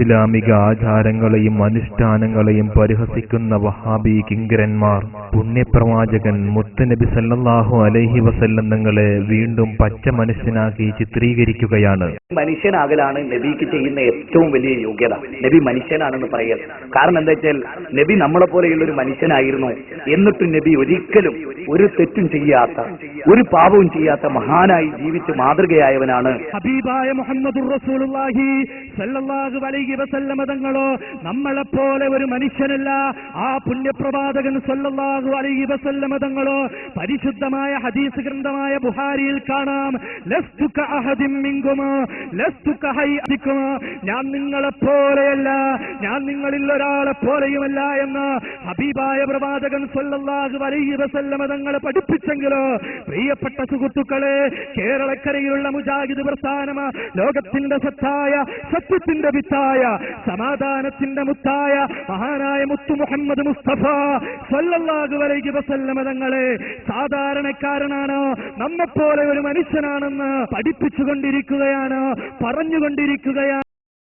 ഇസ്ലാമിക ആചാരങ്ങളെയും അനുഷ്ഠാനങ്ങളെയും പരിഹസിക്കുന്ന വഹാബി കിങ്കരന്മാർ പുണ്യപ്രവാചകൻ മുത്തുനബി സല്ലല്ലാഹു അലൈഹി വസല്ലം തങ്ങളെ വീണ്ടും പച്ച മനുഷ്യനാക്കി ചിത്രീകരിക്കുകയാണ്. മനുഷ്യനാകലാണ് നബിക്ക് ചെയ്യുന്ന ഏറ്റവും വലിയ യോഗ്യത. നബി മനുഷ്യനാണെന്ന് പറയൽ കാരണം എന്താ വെച്ചാൽ നബി നമ്മളെ പോലെയുള്ള ഒരു മനുഷ്യനായിരുന്നു. എന്നിട്ടും നബി ഒരിക്കലും ഒരു തെറ്റും ചെയ്യാത്ത, ഒരു പാപവും ചെയ്യാത്ത മഹാനായി ജീവിച്ച് മാതൃകയായവനാണ്. ഹബീബായ മുഹമ്മദുർ റസൂലുള്ളാഹി സല്ലല്ലാഹു അലൈഹി വസല്ലം തങ്ങളോ നമ്മളെ പോലെ ഒരു മനുഷ്യനല്ല. ആ പുണ്യപ്രവാചകൻ സല്ലല്ലാഹു അലൈഹി വസല്ലം തങ്ങളോ പരിശുദ്ധമായ ഹദീസ് ഗ്രന്ഥമായ ബുഖാരിയിൽ കാണാം, ലസ്തു കഅഹദിൻ മിൻകും ലസ്തു കഹൈഅതികും, ഞാൻ നിങ്ങളെ പോലെയല്ല, ഞാൻ നിങ്ങളിൽ ഒരാളെ പോലെയുമല്ല എന്ന് ഹബീബായ പ്രവാചകൻ സല്ലല്ലാഹു അലൈഹി വസല്ലം തങ്ങൾ പഠിപ്പിച്ചെങ്കിലോ പ്രിയപ്പെട്ട സുഹൃത്തുക്കളെ, കേരളക്കരയിലുള്ള മുജാഹിദ് പ്രസ്ഥാനം ലോകത്തിന്റെ സത്തായ, സത്യത്തിന്റെ വിത്തായ, സമാധാനത്തിന്റെ മുത്തായ മഹാനായ മുത്തു മുഹമ്മദ് മുസ്തഫ സല്ലല്ലാഹു അലൈഹി വസല്ലം തങ്ങളെ സാധാരണക്കാരനാണ്, നമ്മെപ്പോലെ ഒരു മനുഷ്യനാണെന്ന് പഠിപ്പിച്ചുകൊണ്ടിരിക്കുകയാണ്, പറഞ്ഞുകൊണ്ടിരിക്കുകയാണ്.